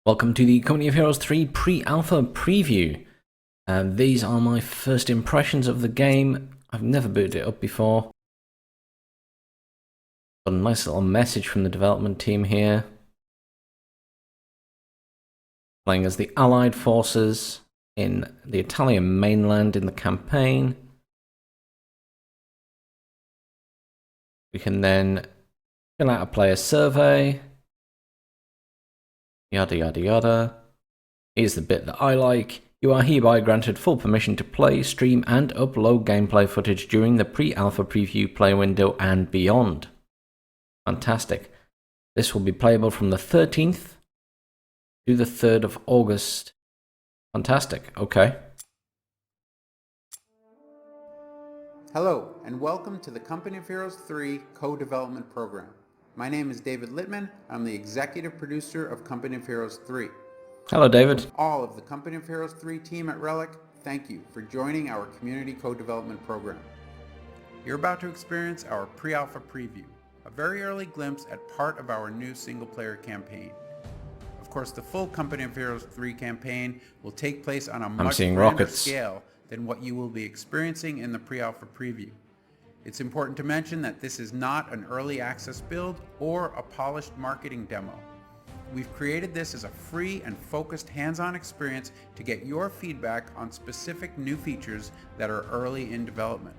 Welcome to the Company of Heroes 3 pre-alpha preview. These are my first impressions of the game. I've never booted it up before. Got a nice little message from the development team here. Playing as the Allied forces in the Italian mainland in the campaign. We can then fill out a player survey. Yada yada yada. Here's the bit that I like. You are hereby granted full permission to play, stream and upload gameplay footage during the pre-alpha preview play window and beyond. Fantastic. This will be playable from the 13th to the 3rd of August. Fantastic. Okay. Hello, and welcome to the Company of Heroes 3 co-development program. My name is David Littman. I'm the executive producer of Company of Heroes 3. Hello, David. From all of the Company of Heroes 3 team at Relic, thank you for joining our community co-development program. You're about to experience our pre-alpha preview, a very early glimpse at part of our new single-player campaign. Of course, the full Company of Heroes 3 campaign will take place on a much grander scale than what you will be experiencing in the pre-alpha preview. It's important to mention that this is not an early access build or a polished marketing demo. We've created this as a free and focused hands-on experience to get your feedback on specific new features that are early in development.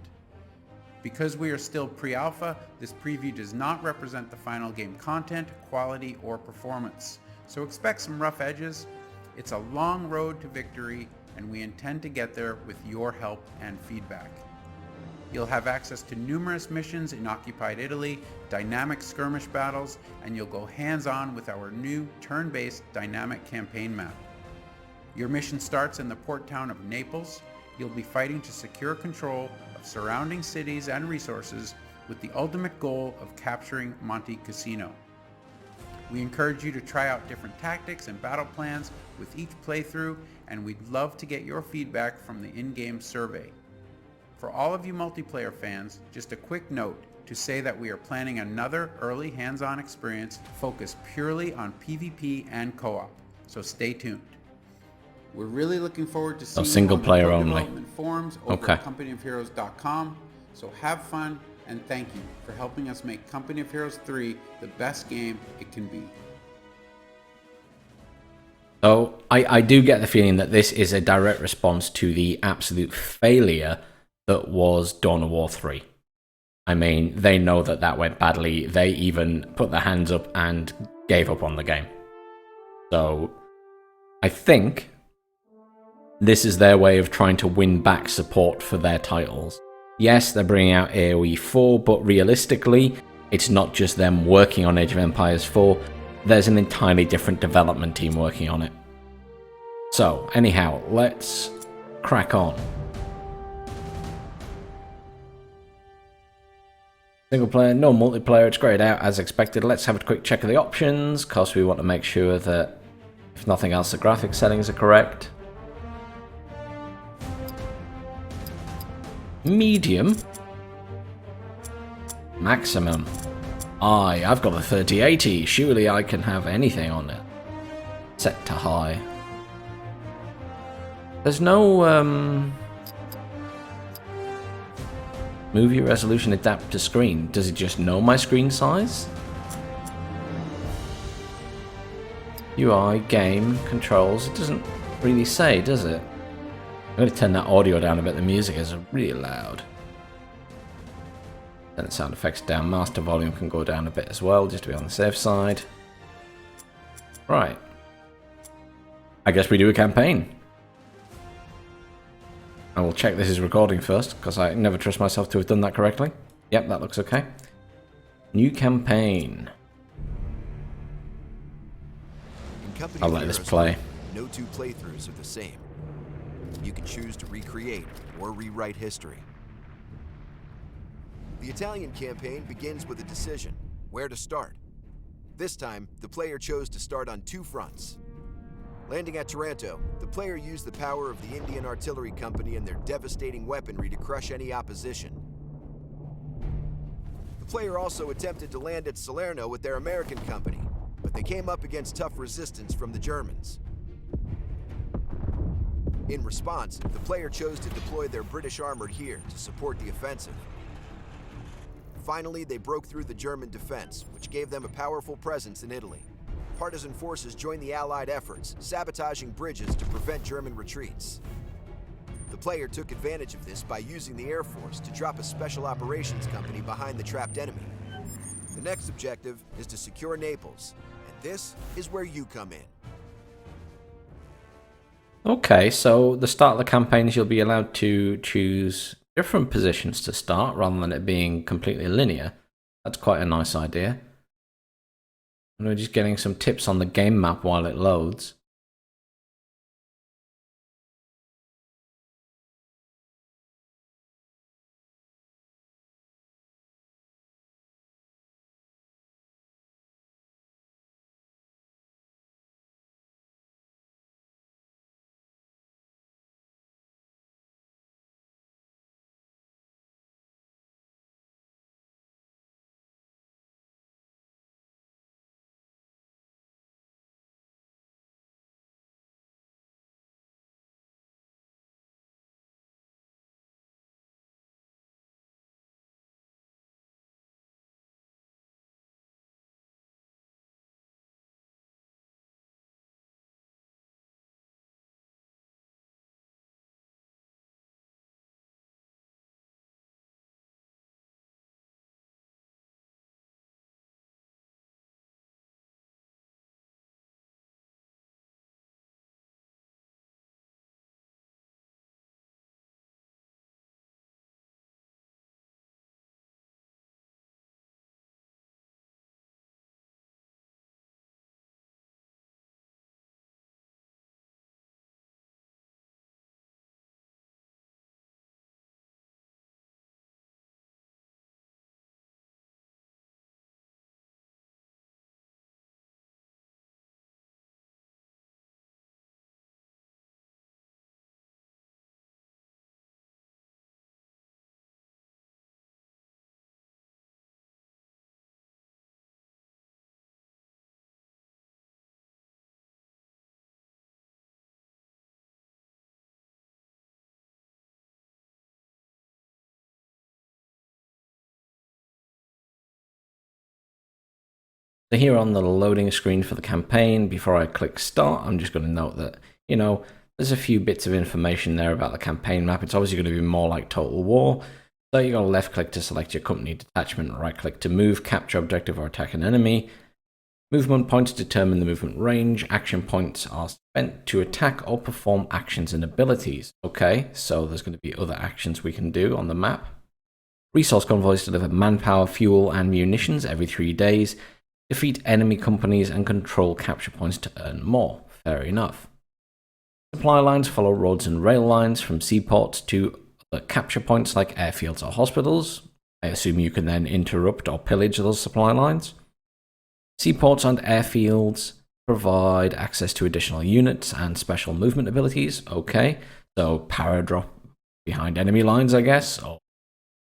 Because we are still pre-alpha, this preview does not represent the final game content, quality, or performance. So expect some rough edges. It's a long road to victory, and we intend to get there with your help and feedback. You'll have access to numerous missions in occupied Italy, dynamic skirmish battles, and you'll go hands-on with our new turn-based dynamic campaign map. Your mission starts in the port town of Naples. You'll be fighting to secure control of surrounding cities and resources with the ultimate goal of capturing Monte Cassino. We encourage you to try out different tactics and battle plans with each playthrough, and we'd love to get your feedback from the in-game survey. For all of you multiplayer fans, just a quick note to say that we are planning another early hands-on experience focused purely on PvP and co-op, so stay tuned. We're really looking forward to seeing single you on player the only. development forums over at companyofheroes.com, so have fun and thank you for helping us make Company of Heroes 3 the best game it can be. So I do get the feeling that this is a direct response to the absolute failure that was Dawn of War 3. I mean, they know that that went badly. They even put their hands up and gave up on the game. So I think this is their way of trying to win back support for their titles. Yes, they're bringing out AoE 4, but realistically, it's not just them working on Age of Empires 4. There's an entirely different development team working on it. So, anyhow, let's crack on. Single player, no multiplayer, it's grayed out as expected. Let's have a quick check of the options, because we want to make sure that, if nothing else, the graphics settings are correct. Medium. Maximum. I've got the 3080. Surely I can have anything on it. Set to high. There's no movie resolution adapt to screen. Does it just know my screen size? UI, game, controls. It doesn't really say, does it? I'm going to turn that audio down a bit. The music is really loud. Then the sound effects down. Master volume can go down a bit as well, just to be on the safe side. Right. I guess we do a campaign. I will check this is recording first, because I never trust myself to have done that correctly. Yep, that looks okay. New campaign. I'll let this play. No two playthroughs are the same. You can choose to recreate or rewrite history. The Italian campaign begins with a decision: where to start. This time, the player chose to start on two fronts. Landing at Taranto, the player used the power of the Indian Artillery Company and their devastating weaponry to crush any opposition. The player also attempted to land at Salerno with their American company, but but they came up against tough resistance from the Germans. In response, the player chose to deploy their British armored here to support the offensive. Finally, they broke through the German defense, which gave them a powerful presence in Italy. Partisan forces joined the Allied efforts, sabotaging bridges to prevent German retreats. The player took advantage of this by using the Air Force to drop a special operations company behind the trapped enemy. The next objective is to secure Naples, and this is where you come in. Okay, so the start of the campaigns, you'll be allowed to choose different positions to start rather than it being completely linear. That's quite a nice idea. And we're just getting some tips on the game map while it loads. So here on the loading screen for the campaign, before I click start, I'm just going to note that, there's a few bits of information there about the campaign map. It's obviously going to be more like Total War. So you're going to left click to select your company detachment, right click to move, capture objective or attack an enemy. Movement points determine the movement range. Action points are spent to attack or perform actions and abilities. Okay, so there's going to be other actions we can do on the map. Resource convoys deliver manpower, fuel, and munitions every 3 days. Defeat enemy companies and control capture points to earn more. Fair enough. Supply lines follow roads and rail lines from seaports to other capture points like airfields or hospitals. I assume you can then interrupt or pillage those supply lines. Seaports and airfields provide access to additional units and special movement abilities. Okay, so power drop behind enemy lines, I guess, or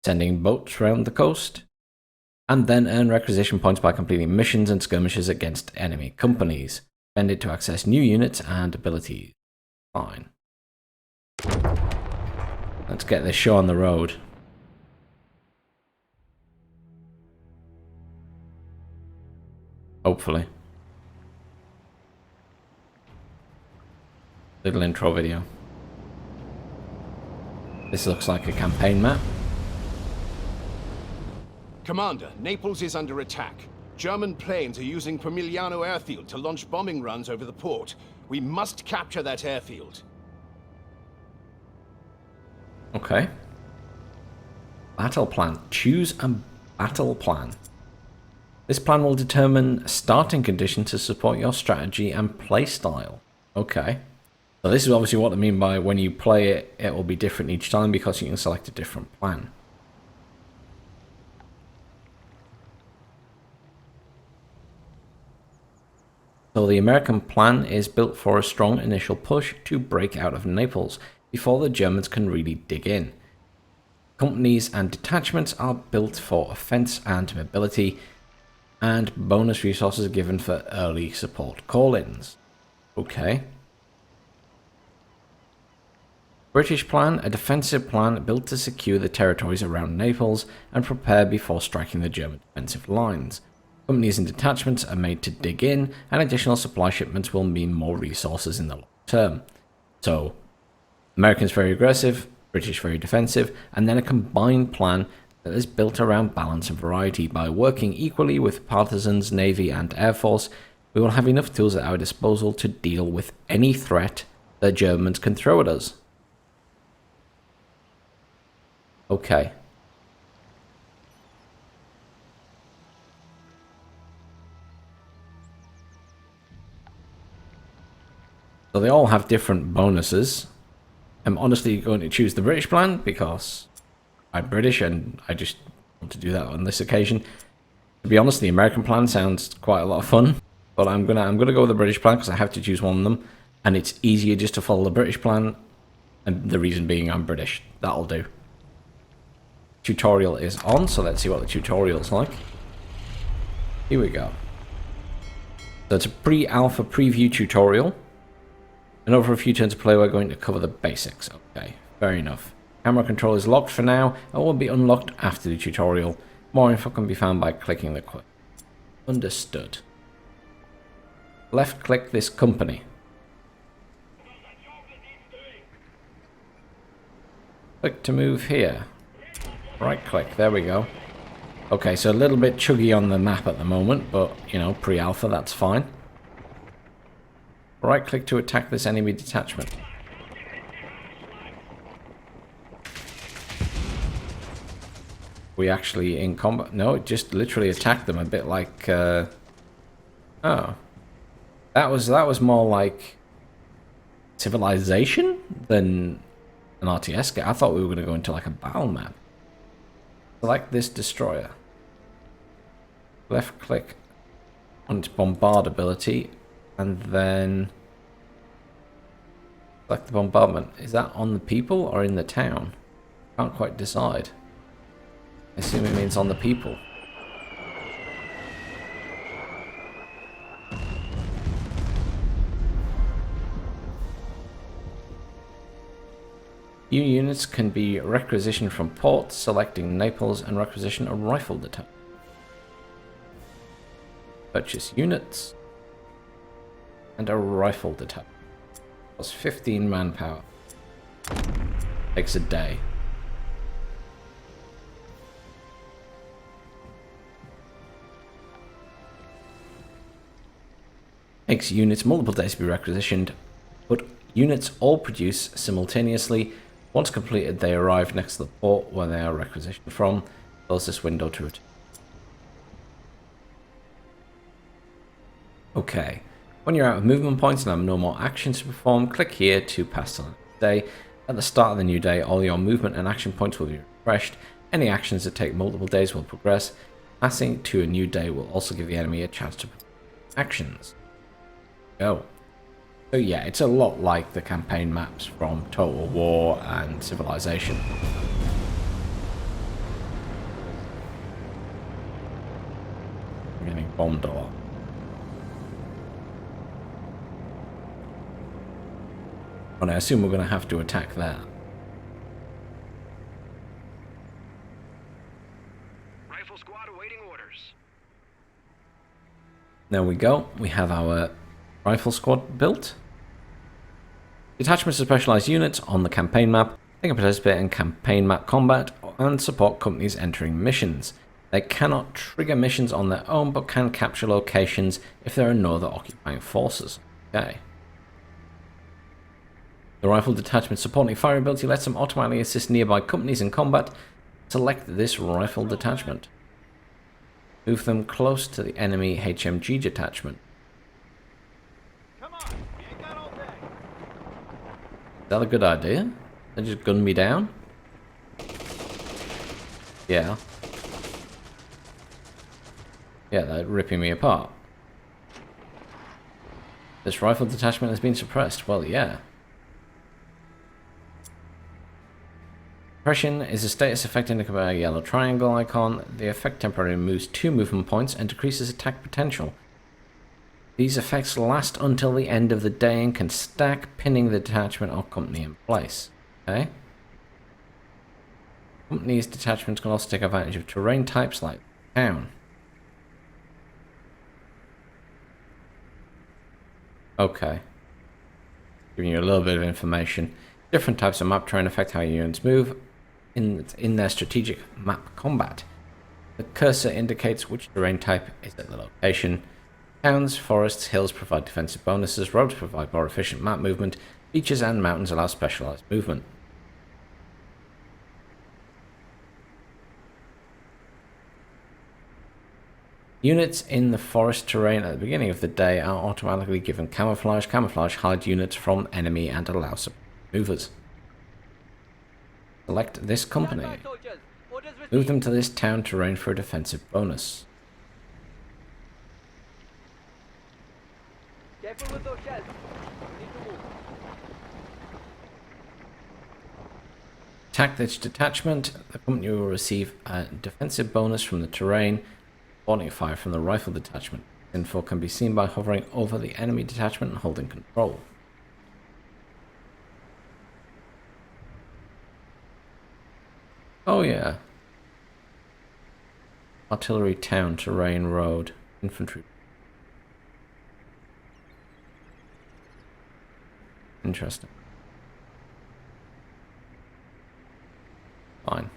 sending boats around the coast. And then earn requisition points by completing missions and skirmishes against enemy companies. Spend it to access new units and abilities. Fine. Let's get this show on the road. Hopefully. Little intro video. This looks like a campaign map. Commander, Naples is under attack. German planes are using Pomigliano Airfield to launch bombing runs over the port. We must capture that airfield. Okay. Battle plan. Choose a battle plan. This plan will determine starting conditions to support your strategy and play style. Okay. So this is obviously what I mean by when you play it, it will be different each time because you can select a different plan. So the American plan is built for a strong initial push to break out of Naples before the Germans can really dig in. Companies and detachments are built for offense and mobility. And bonus resources given for early support call-ins. Okay. British plan, a defensive plan built to secure the territories around Naples and prepare before striking the German defensive lines. Companies and detachments are made to dig in, and additional supply shipments will mean more resources in the long term. So, Americans very aggressive, British very defensive, and then a combined plan that is built around balance and variety. By working equally with partisans, Navy, and Air Force, we will have enough tools at our disposal to deal with any threat the Germans can throw at us. Okay. So they all have different bonuses. I'm honestly going to choose the British plan because I'm British and I just want to do that on this occasion. To be honest, the American plan sounds quite a lot of fun, but I'm gonna go with the British plan because I have to choose one of them, and it's easier just to follow the British plan, and the reason being I'm British. That'll do. Tutorial is on, so let's see what the tutorial's like. Here we go. So it's a pre-alpha preview tutorial. And over a few turns of play, we're going to cover the basics. Okay, fair enough. Camera control is locked for now, and will be unlocked after the tutorial. More info can be found by clicking the quote. Understood. Left click this company. Click to move here. Right click, there we go. Okay, so a little bit chuggy on the map at the moment, but, you know, pre-alpha, that's fine. Right click to attack this enemy detachment. We actually in combat? No, it just literally attacked them a bit like, oh. That was more like Civilization than an RTS game. I thought we were going to go into like a battle map. Select this destroyer. Left click on its bombard ability, and then select the bombardment. Is that on the people or in the town? Can't quite decide. I assume it means on the people. New units can be requisitioned from ports, selecting Naples and requisition a rifle detachment. Purchase units and a rifle detachment. Plus 15 manpower. Takes a day. Takes units multiple days to be requisitioned, but units all produce simultaneously. Once completed, they arrive next to the port where they are requisitioned from. Close this window to it. Okay. When you're out of movement points and have no more actions to perform, click here to pass to the next day. At the start of the new day, all your movement and action points will be refreshed. Any actions that take multiple days will progress. Passing to a new day will also give the enemy a chance to perform actions. Go. So yeah, it's a lot like the campaign maps from Total War and Civilization. I'm getting bombed a lot. And I assume we're going to have to attack that. Rifle squad awaiting orders. There we go. We have our rifle squad built. Detachments of specialized units on the campaign map. They can participate in campaign map combat and support companies entering missions. They cannot trigger missions on their own, but can capture locations if there are no other occupying forces. Okay. The rifle detachment supporting fire ability lets them automatically assist nearby companies in combat. Select this rifle detachment. Move them close to the enemy HMG detachment. Come on, you ain't got all day. Is that a good idea? They just gun me down? Yeah. Yeah, they're ripping me apart. This rifle detachment has been suppressed. Well, yeah. Suppression is a status effect indicated by a yellow triangle icon. The effect temporarily moves 2 movement points and decreases attack potential. These effects last until the end of the day and can stack, pinning the detachment or company in place. Okay. Company's detachments can also take advantage of terrain types like town. Okay. Giving you a little bit of information. Different types of map terrain affect how your units move in their strategic map combat. The cursor indicates which terrain type is at the location. Towns, forests, hills provide defensive bonuses, roads provide more efficient map movement, beaches and mountains allow specialized movement. Units in the forest terrain at the beginning of the day are automatically given camouflage. Camouflage hides units from enemy and allows movers. Select this company. Move them to this town terrain for a defensive bonus. Careful with those shells. We need to move. Attack this detachment. The company will receive a defensive bonus from the terrain. Boarding fire from the rifle detachment. Info can be seen by hovering over the enemy detachment and holding control. Oh yeah. Artillery town, terrain, road, infantry. Interesting. Fine.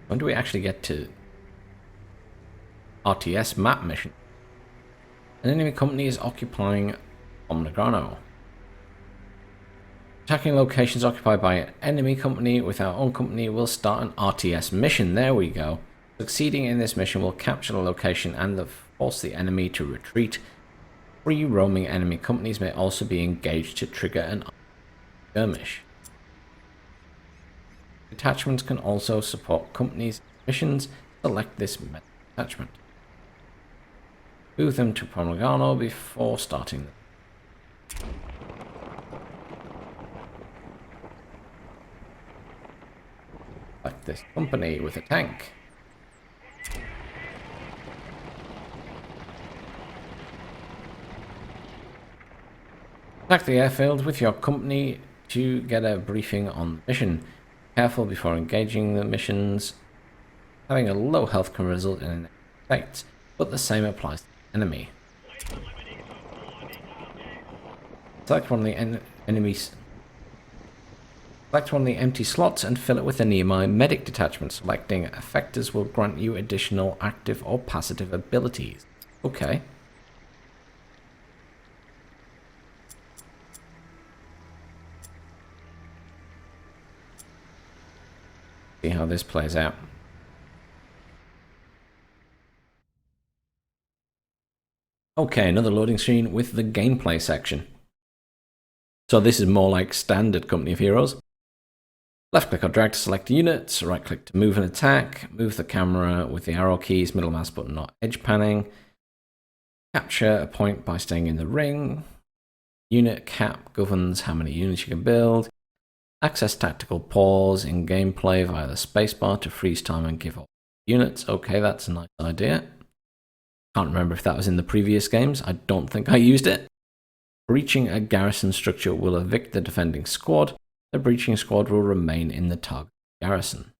When do we actually get to RTS map mission? An enemy company is occupying Bandanner. Attacking locations occupied by an enemy company with our own company will start an RTS mission. There we go. Succeeding in this mission will capture the location and force the enemy to retreat. Free roaming enemy companies may also be engaged to trigger an skirmish. Detachments can also support companies' missions. Select this detachment. Move them to Bandanner before starting them. Select this company with a tank. Attack the airfield with your company to get a briefing on the mission. Careful before engaging the missions. Having a low health can result in an effect, but the same applies to the enemy. Select one of the Select one of the empty slots and fill it with a nearby medic detachment. Selecting effectors will grant you additional active or passive abilities. Okay. See how this plays out. Okay, another loading screen with the gameplay section. So this is more like standard Company of Heroes. Left click or drag to select units, right click to move and attack, move the camera with the arrow keys, middle mouse button not edge panning, capture a point by staying in the ring, unit cap governs how many units you can build, access tactical pause in gameplay via the spacebar to freeze time and give up units. Okay, that's a nice idea. Can't remember if that was in the previous games. I don't think I used it. Breaching a garrison structure will evict the defending squad. The breaching squad will remain in the target garrison.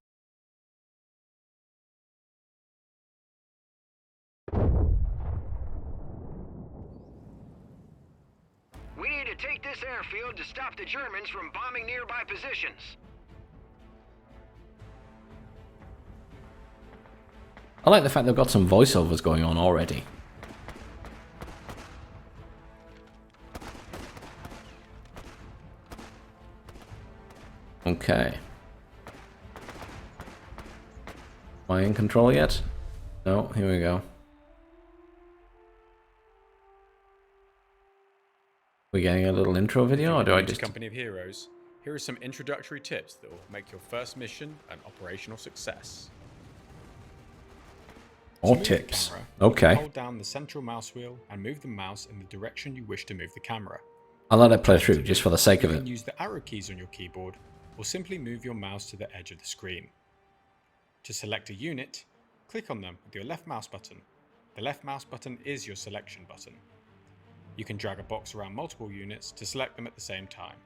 We need to take this airfield to stop the Germans from bombing nearby positions. I like the fact they've got some voiceovers going on already. Okay. Am I in control yet? No, here we go. We getting a little intro video, or do I just... Company of Heroes? Here are some introductory tips that will make your first mission an operational success. Or move tips. The camera, Okay. hold down the central mouse wheel and move the mouse in the direction you wish to move the camera. I'll let it play through just for the sake of You it. can use the arrow keys on your keyboard or simply move your mouse to the edge of the screen. To select a unit, click on them with your left mouse button. The left mouse button is your selection button. You can drag a box around multiple units to select them at the same time.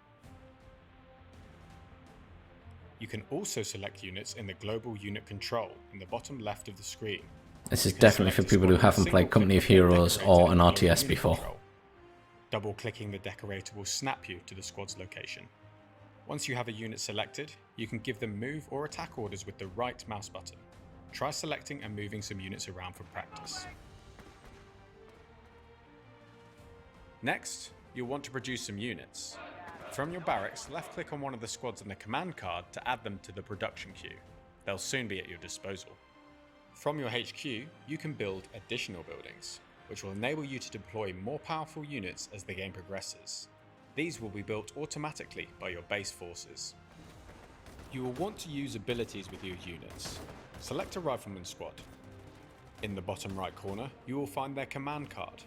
You can also select units in the global unit control in the bottom left of the screen. This is definitely for people who haven't played Company of Heroes or an RTS before. Double-clicking the decorator will snap you to the squad's location. Once you have a unit selected, you can give them move or attack orders with the right mouse button. Try selecting and moving some units around for practice. Next, you'll want to produce some units. From your barracks, left-click on one of the squads on the command card to add them to the production queue. They'll soon be at your disposal. From your HQ, you can build additional buildings, which will enable you to deploy more powerful units as the game progresses. These will be built automatically by your base forces. You will want to use abilities with your units. Select a rifleman squad. In the bottom right corner, you will find their command card.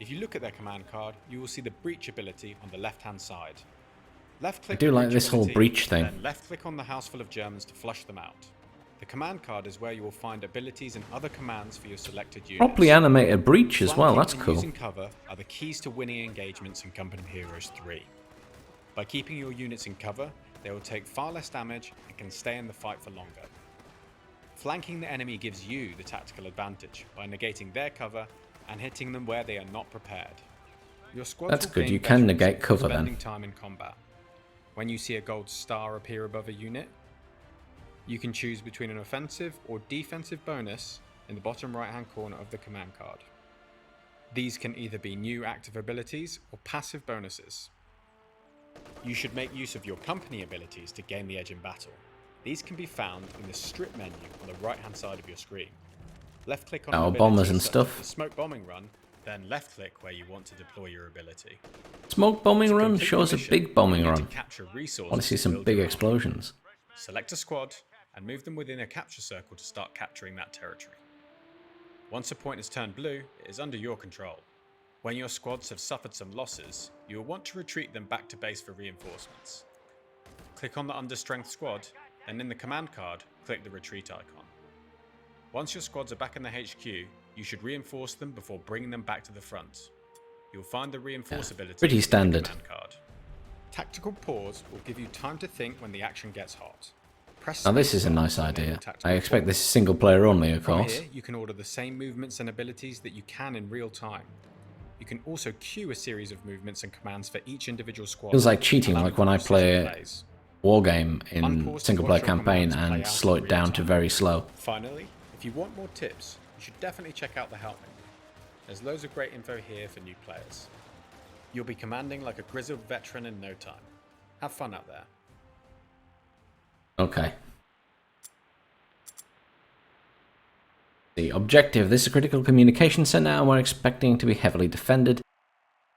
If you look at their command card, you will see the breach ability on the left-hand side. Left-click I do like this whole breach thing. Then left-click on the house full of Germans to flush them out. The command card is where you will find abilities and other commands for your selected units. Properly animated breach as well, that's Flanking and cool. using cover are the keys to winning engagements in Company of Heroes 3. By keeping your units in cover, they will take far less damage and can stay in the fight for longer. Flanking the enemy gives you the tactical advantage by negating their cover and hitting them where they are not prepared. Your squads That's will good, gain you can veterans negate for cover then. spending time in combat. When you see a gold star appear above a unit, you can choose between an offensive or defensive bonus in the bottom right hand corner of the command card. These can either be new active abilities or passive bonuses. You should make use of your company abilities to gain the edge in battle. These can be found in the strip menu on the right hand side of your screen. Left click on Our abilities bombers and such stuff. as the smoke bombing run, then left click where you want to deploy your ability. Smoke bombing To run complete shows the a mission, big bombing you need run. to capture I resources want to see to some build big your army. explosions. Select a squad and move them within a capture circle to start capturing that territory. Once a point is turned blue, it is under your control. When your squads have suffered some losses, you will want to retreat them back to base for reinforcements. Click on the understrength squad, and in the command card, click the retreat icon. Once your squads are back in the HQ, you should reinforce them before bringing them back to the front. You'll find the reinforce ability pretty in the standard. command card. Tactical pause will give you time to think when the action gets hot. Press Now this is a spacebar nice to enable idea. tactical I expect pause. this is single player only, of From course. here, you can order the same movements and abilities that you can in real time. You can also queue a series of movements and commands for each individual squad. Feels like cheating, allowing like when I for precision play plays. Wargame in Unpause to single watch player your campaign commands play and out slow in it down real to time. very slow. Finally, if you want more tips, you should definitely check out the help menu. There's loads of great info here for new players. You'll be commanding like a grizzled veteran in no time. Have fun out there. Okay. The objective. This is a critical communication center and we're expecting to be heavily defended.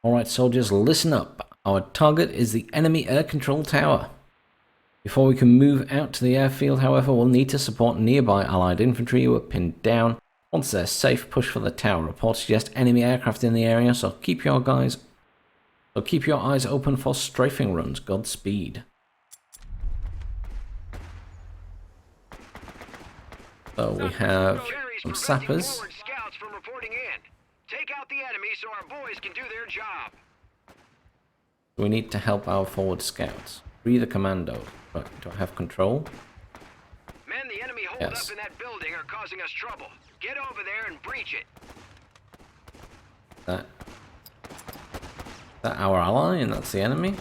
Alright soldiers, listen up. Our target is the enemy air control tower. Before we can move out to the airfield, however, we'll need to support nearby allied infantry who are pinned down. Once they're safe, push for the tower. Reports suggest enemy aircraft in the area, so keep your eyes open for strafing runs. Godspeed. So we have some sappers. Scouts from reporting in. Take out the enemy so our boys can do their job. We need to help our forward scouts. Free the commando. Right, do I have control? Men, the enemy holed Yes. up in that building are causing us trouble. Get over there and breach it. That our ally and that's the enemy?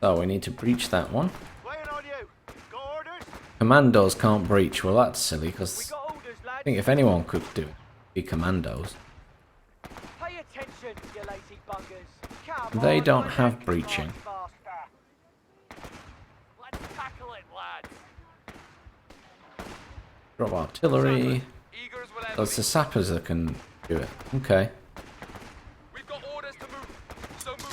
So we need to breach that one. Waiting on you. Got orders? Commandos can't breach. Well, that's silly We because got orders, I lad. think if anyone could do it, it'd be commandos. Pay attention, you lazy buggers. Come They on, don't let's have make breaching. it faster. Let's tackle it, lads. Drop artillery. Eagers will have So it's the sappers that can do it. Okay. We've got orders to move. So move.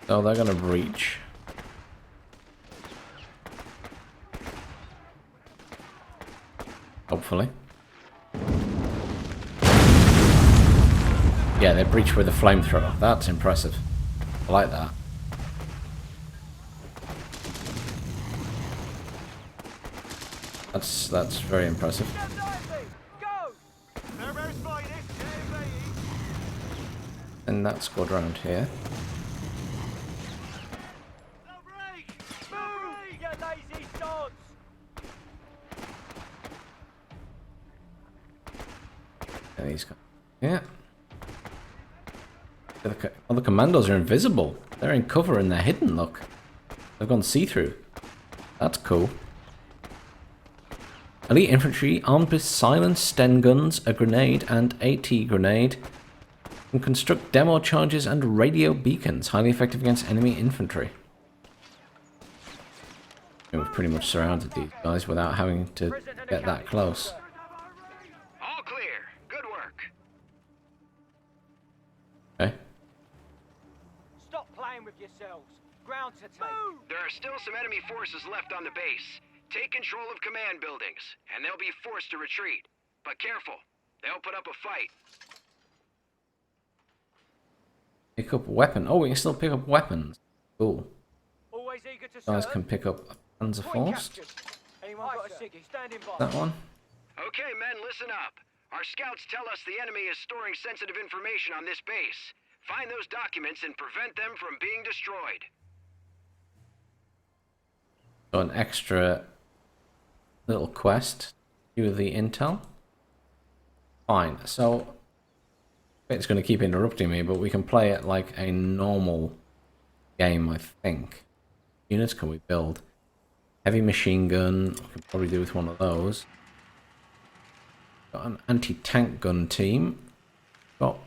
So they're gonna breach. hopefully. Yeah, they breach with a flamethrower. That's impressive. I like that. That's very impressive. And that squad round here. And these guys. Yeah. Oh, the commandos are invisible. They're in cover and they're hidden, look. They've gone see-through. That's cool. Elite infantry armed with silence, Sten guns, a grenade, and AT grenade can construct demo charges and radio beacons, highly effective against enemy infantry. We've pretty much surrounded these guys without having to get that close. All clear. Good work. Okay. Stop playing with yourselves. Ground to take. There are still some enemy forces left on the base. Take control of command buildings, and they'll be forced to retreat. But careful, they'll put up a fight. Pick up weapon. Oh, we can still pick up weapons. Cool. Always eager to Guys serve. can pick up a Panzer Force. Anyone got a ciggy? Standing by. That one. Okay, men, listen up. Our scouts tell us the enemy is storing sensitive information on this base. Find those documents and prevent them from being destroyed. Got an extra little quest. Do the intel. Fine. So it's going to keep interrupting me, but we can play it like a normal game, I think. Units can we build? Heavy machine gun. We can probably do with one of those. Got an anti-tank gun team. Got a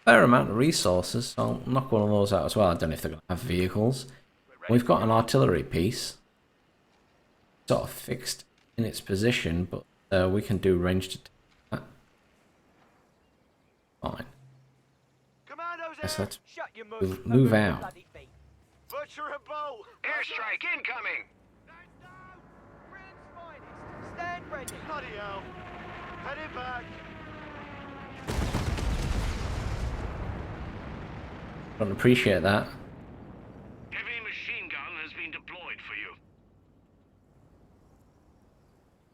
fair amount of resources, so I'll knock one of those out as well. I don't know if they're going to have vehicles. We've got an artillery piece. Sort of fixed in its position, but we can do ranged attack. Fine. Yes, let's move out. Butcher a bow. Airstrike incoming! Stand ready. Bloody hell. Heading back. Don't appreciate that. Heavy machine gun has been deployed for you.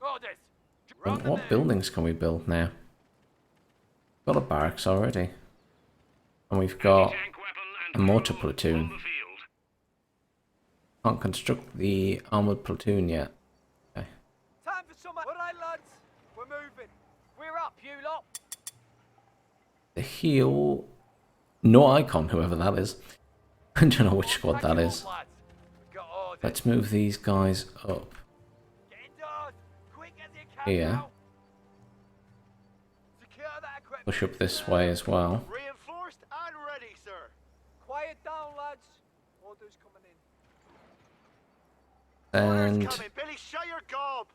Orders. What buildings can we build now? Got a barracks already. And we've got a mortar platoon. Can't construct the armoured platoon yet. Okay. Time for some. Alright, lads. We're moving. We're up, you lot. The heel. No icon, whoever that is. I don't know which squad that is. Lads. Got orders. Let's move these guys up Get indoors. Quick as you can. here. now. Secure that equipment. Push up this way as well. Reinforced and ready, sir. Quiet down, lads. Orders coming in. And Orders coming. Billy, shut your gob.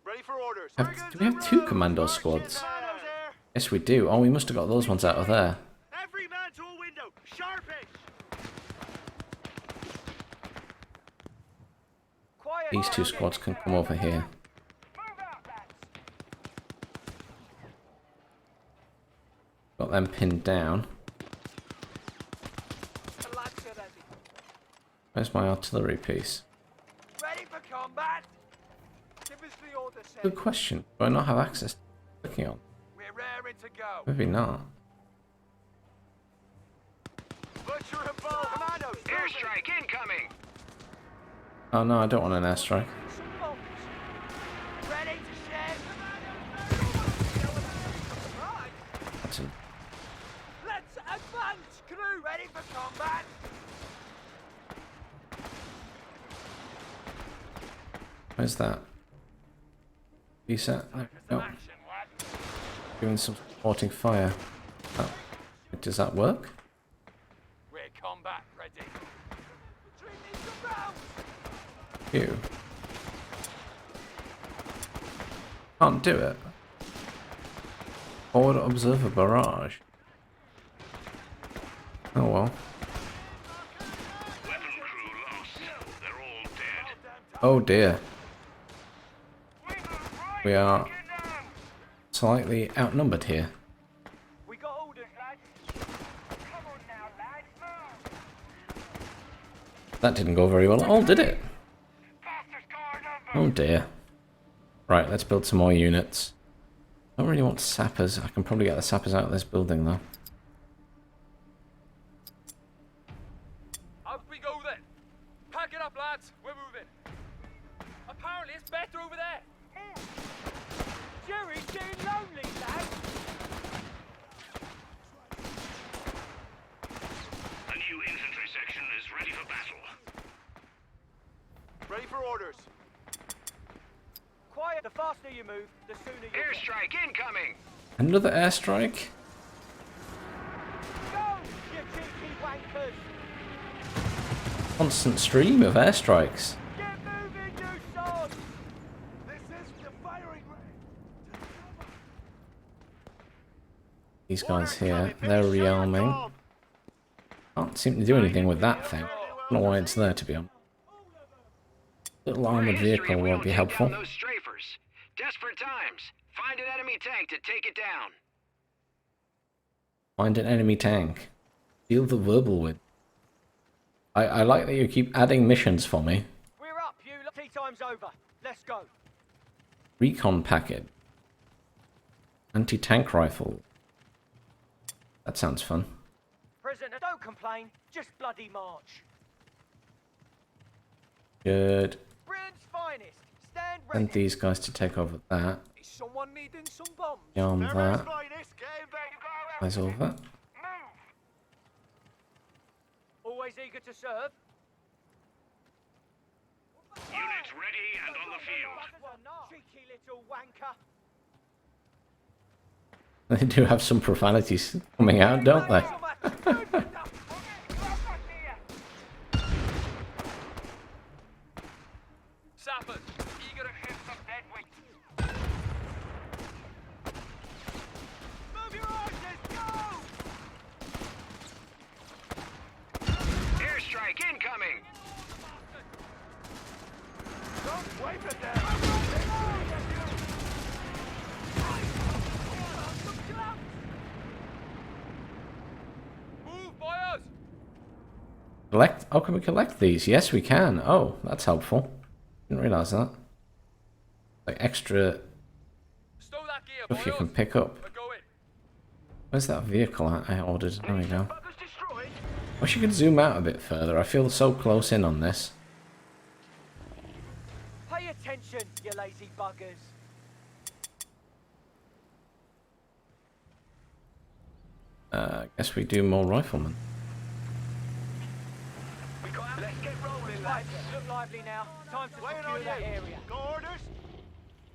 Ready for orders. do we have two commando squads? Commandos there. Yes, we do. Oh, we must have got those ones out of there. Every man to a window. Sharpish. Quiet. These two squads can come over here. Move out, lads. Got them pinned down. The lads are ready. Where's my artillery piece? Ready for combat. Give us the order, sir. Good question. Do I not have access to clicking on? We're raring to go. Maybe not. Butcher and bow. Commandos. Airstrike incoming! Oh no, I don't want an airstrike. Some bombs. Ready to shed. Right. That's a, Let's advance, crew. Ready for combat. where's that? Reset. There we go. Action, lad. Doing some supporting fire. Oh. Does that work? We're combat ready. Retreat needs some rounds. Ew. Can't do it. Forward observer barrage. Oh well. Weapon crew lost. They're all dead. Oh dear. We are slightly outnumbered here. We got orders, lads. Come on now, lads. Move. That didn't go very well at all, did it? Bastards got our number. Oh dear. Right, let's build some more units. I don't really want sappers. I can probably get the sappers out of this building though. Out we go then. Pack it up, lads. We're moving. Apparently it's better over there. Jerry's getting lonely, lads. A new infantry section is ready for battle. Ready for orders. Quiet. The faster you move, the sooner you Airstrike incoming! Another airstrike? go. You cheeky wankers. Constant stream of airstrikes. Get moving, you sods. This is the firing range. These guys here, they're rearming. Can't seem to do anything with that thing. I don't know why it's there, to be honest. Little armored vehicle won't be helpful. Those strafers. Desperate times. Find an enemy tank to take it down. Find an enemy tank. Deal the verbal with. I like that you keep adding missions for me. We're up, you lot. Tea time's over. Let's go. Recon packet. Anti-tank rifle. That sounds fun. Prisoner, don't complain. Just bloody march. Good. Britain's finest. Stand ready. Send these guys to take over that. Is someone needing some bombs? Arm that. finest. Getting back. Guys over. Move. Always eager to serve. Units ready and on the field. Cheeky little wanker. They do have some profanities coming out, don't they? Sappers, eager to hit some dead weight. Move your horses, go! Airstrike incoming! Don't wave at them! Move, boys! Collect? Oh, can we collect these? Yes, we can. Oh, that's helpful. Didn't realize that. Like extra Stow that gear, stuff you boys. can pick up. We're going. Where's that vehicle at I ordered? There we go. Buggers destroyed. Wish you could zoom out a bit further. I feel so close in on this. Pay attention, you lazy buggers. Guess we do more riflemen. Let's get rolling, lads. Look lively now. Time to secure that area. Got orders?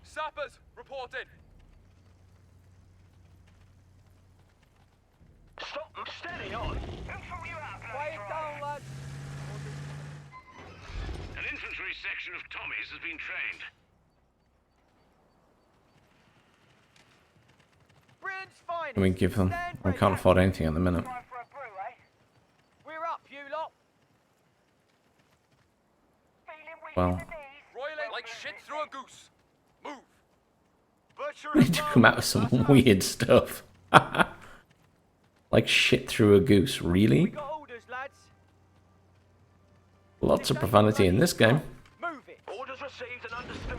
Sappers, reporting. Stop and steady on! Quiet down, lads. An infantry section of Tommies has been trained. Britain's finest. Can we give them? Stand We ready. can't afford anything at the minute. Time for a brew, eh? We're up, you lot. Well, Roiling like shit through a goose. Move. Butcher we need to come out with some weird stuff. Like shit through a goose, We really? got orders, lads. Lots of profanity in this game. Move it. Orders received and understood.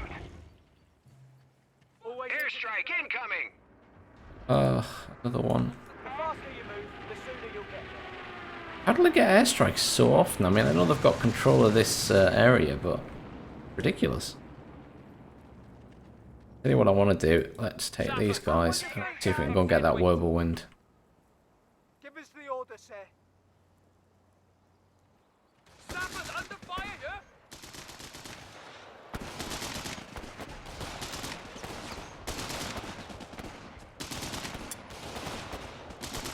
Always Airstrike incoming! Another one. The faster you move, the sooner you'll get there. How do they get airstrikes so often? I mean, I know they've got control of this area, but ridiculous. Tell you what I want to do. Let's take these guys and see if we can go and get that whirlwind. Give us the order, sir. Sappers under fire here.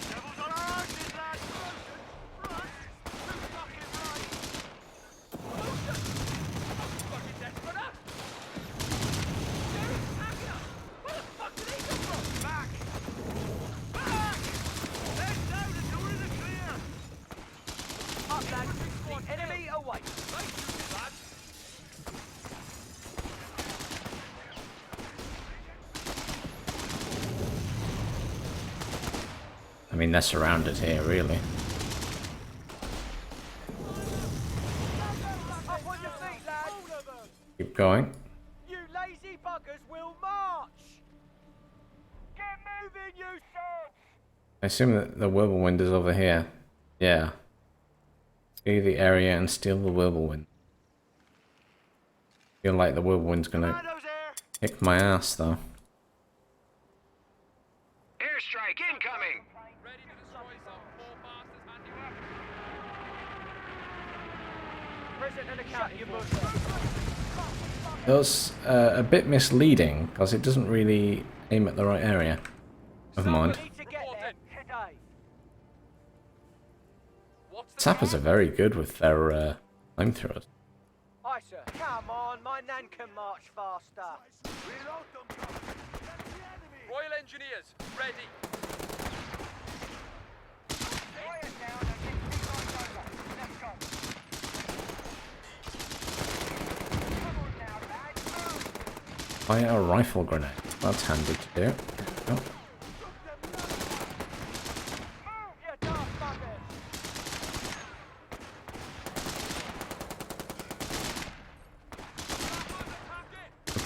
Devils on our arses, lads. Right. Too fucking right. Fucking desperate up. Jerry, pack it up. Where the fuck did he come from? Back. Back. Let's down until we're in the clear. Up, lads. The enemy away. Right, mean, they're surrounded here, really. Up on your feet, lads! All of them! Keep going. You lazy buggers will march! Get moving, you sons! I assume that the whirlwind is over here. Yeah. See the area and steal the whirlwind. Feel like the whirlwind's gonna Commandos here! kick my ass, though. Airstrike incoming! Ready to destroy some poor bastards handiwork. Present and accounted for, sir. That's a bit misleading, because it doesn't really aim at the right area. Never mind. We need to get there today. What's the Sappers are very good with their flamethrowers. Aye, sir. Come on, my nan can march faster. Reload them, Royal Engineers, ready. Quiet down and get things over. Let's go. Come on now, lads, move. Fire a rifle grenade. That's handy to do. Oh, Move, you daft buggers.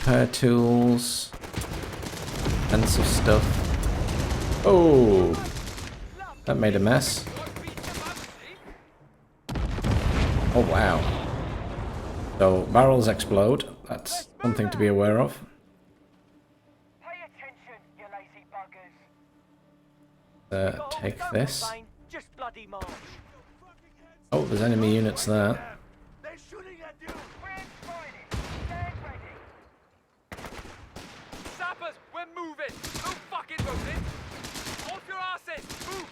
repair tools. Defensive stuff. Oh! That made a mess. Oh wow. So barrels explode. That's something to be aware of. Pay attention, you lazy buggers. Take this. Just bloody march. Oh, there's enemy units there. They're shooting at you. Friends fighting. Stand ready. Sappers, we're moving. No fucking moving. Off your asses. Move.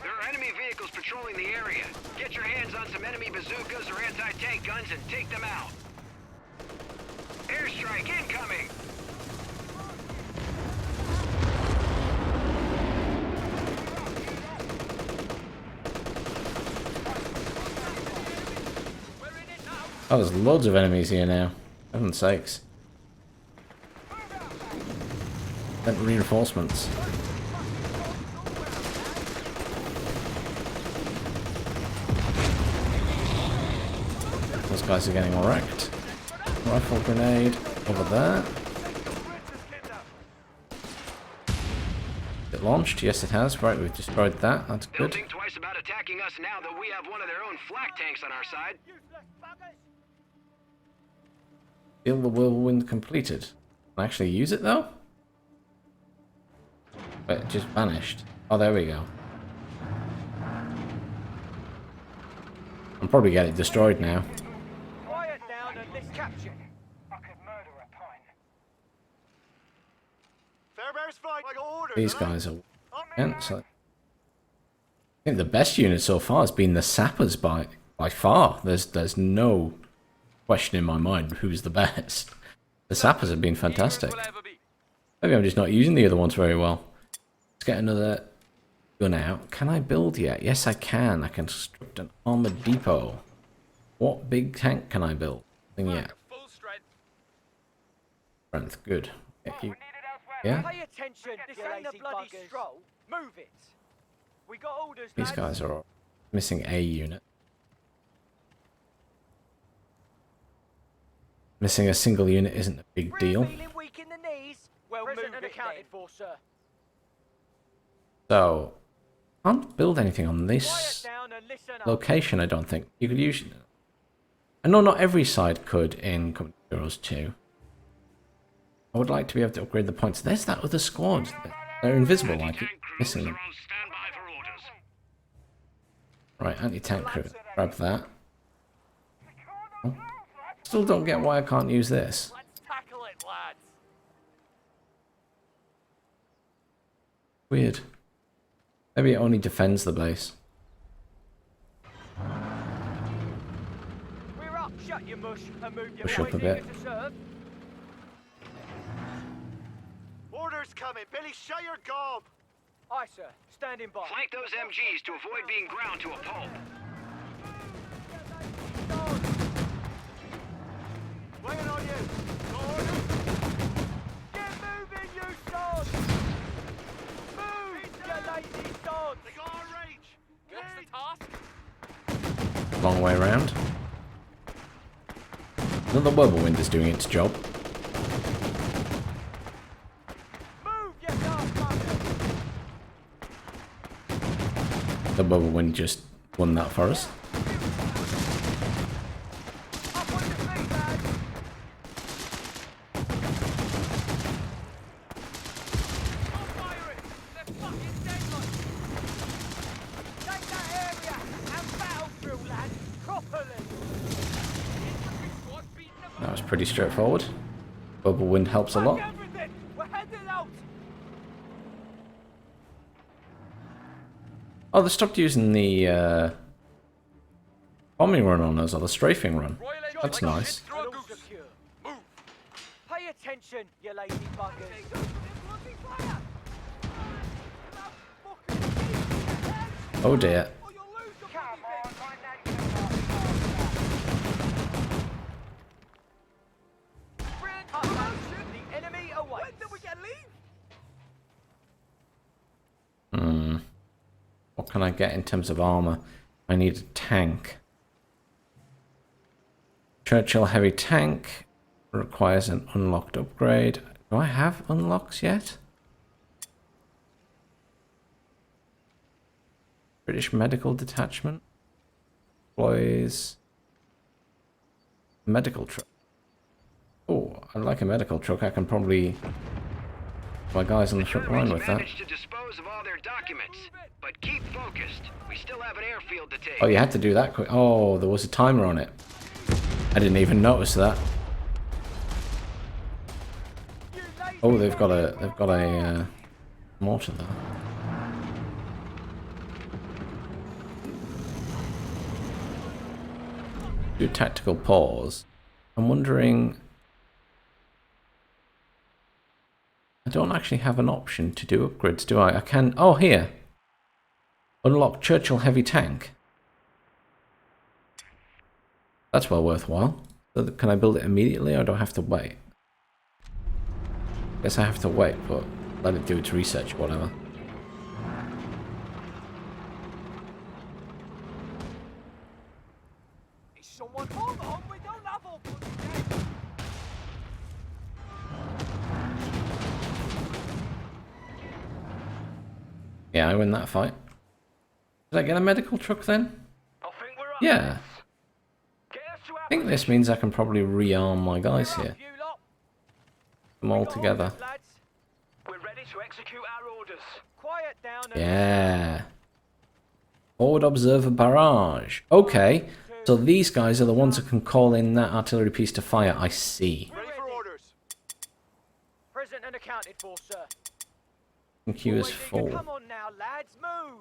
There are enemy vehicles patrolling the area. Get your hands on some enemy bazookas or anti-tank guns and take them out. Airstrike incoming! We're in it now. Oh, there's loads of enemies here now. Heaven's sakes. Sent reinforcements. Those guys are getting wrecked. Rifle grenade over there. Is it launched? Yes, it has. Right, we've destroyed that. That's They'll good. think twice about attacking us now that we have one of their own flak tanks on our side. Useless buggers. Steal the whirlwind completed. Can I actually use it though? But it just vanished. Oh, there we go. I'll probably get it destroyed now. Quiet down and let's capture. I could murder a pint. Fairbear's fight like orders. These guys are... Yeah, so I think the best unit so far has been the sappers by far. There's no question in my mind who's the best. The sappers have been fantastic. Will ever be. Maybe I'm just not using the other ones very well. Let's get another gun out. Can I build yet? Yes, I can. I can construct an armored depot. What big tank can I build? Nothing yet. Full strength. Strength, good. Get you. Yeah, Pay attention. This ain't a bloody stroll. Move it. We got orders. these lads. guys are missing a unit. Missing a single unit isn't a big deal. Feeling weak in the knees. Well, present and accounted for, sir. So, can't build anything on Quiet this down and listen up. location, I don't think. You could use... I know not every side could in Company Heroes 2. I would like to be able to upgrade the points. There's that other squad. They're invisible, I keep missing them. Right, anti-tank crew. Grab that. Oh. Still don't get why I can't use this. Let's tackle it, lads. Weird. Maybe it only defends the base. We're up. Shut your mush and move your Push up a boys bit. eager to serve. Orders coming. Billy, shut your gob. Aye, sir. Standing by. Flank those MGs to avoid being ground to a pulp. Waiting on you. Got orders? Get moving, you sod! Move, you lazy task. Long way around. Another whirlwind is doing its job. Move, you dark buggers! The whirlwind just won that for us. Up on your feet, lads! I'll fire it. They're fucking dead, like. Take that area and battle drill, lads, properly! Infantry squad beating them That up. was pretty straightforward. Whirlwind helps a Fuck lot. everything! We're heading out! Oh, they stopped using the bombing run on us, or the strafing run. Royal Engineer That's like nice. shit through a All goose. secure. Move. Pay attention, you lazy buggers! Oh dear. Or you'll lose the Come bloody on, thing. Bring promotion! The enemy awaits! When did we get leave? What can I get in terms of armor? I need a tank. Churchill heavy tank requires an unlocked upgrade. Do I have unlocks yet? British medical detachment employs medical truck. Oh, I like a medical truck. I can probably my guys on the front line with that. Managed to dispose of all their documents, but keep focused. We still have an airfield to take. Oh, you had to do that quick. Oh, there was a timer on it. I didn't even notice that. Oh, they've got a mortar there. Do tactical pause. I'm wondering. I don't actually have an option to do upgrades, do I? I can. Oh, here. Unlock Churchill heavy tank. That's well worthwhile. So can I build it immediately, or do I have to wait? Guess I have to wait, but let it do its research, whatever. Is someone hold on? We don't have all bloody day. Yeah, I win that fight. Did I get a medical truck then? I think we're up. Yeah. Get us to our I think this means I can probably rearm my guys here. You lot. Them all Got together. orders, lads. We're ready to execute our orders. Quiet down and Yeah. Forward observer barrage. Okay. So these guys are the ones that can call in that artillery piece to fire. I see. ready for orders. Present and accounted for, sir. Q is Always eager. full. Come on now, lads, move.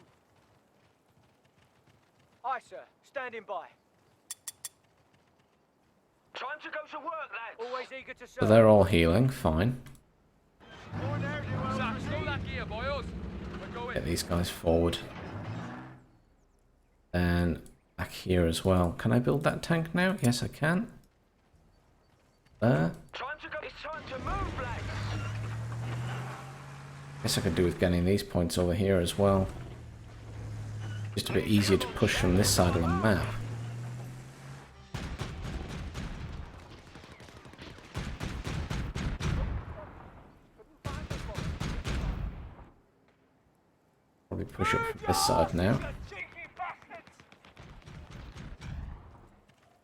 Aye, sir. Standing by. Time to go to work, lads. Always eager to So serve. they're all healing. Fine. Zach, slow that gear, boys. We're going. Get these guys forward. And back here as well. Can I build that tank now? Yes, I can. There. Time to go. It's time to move, lads. Guess I could do with getting these points over here as well. Just a bit easier to push from this side of the map. Probably push up from this side now.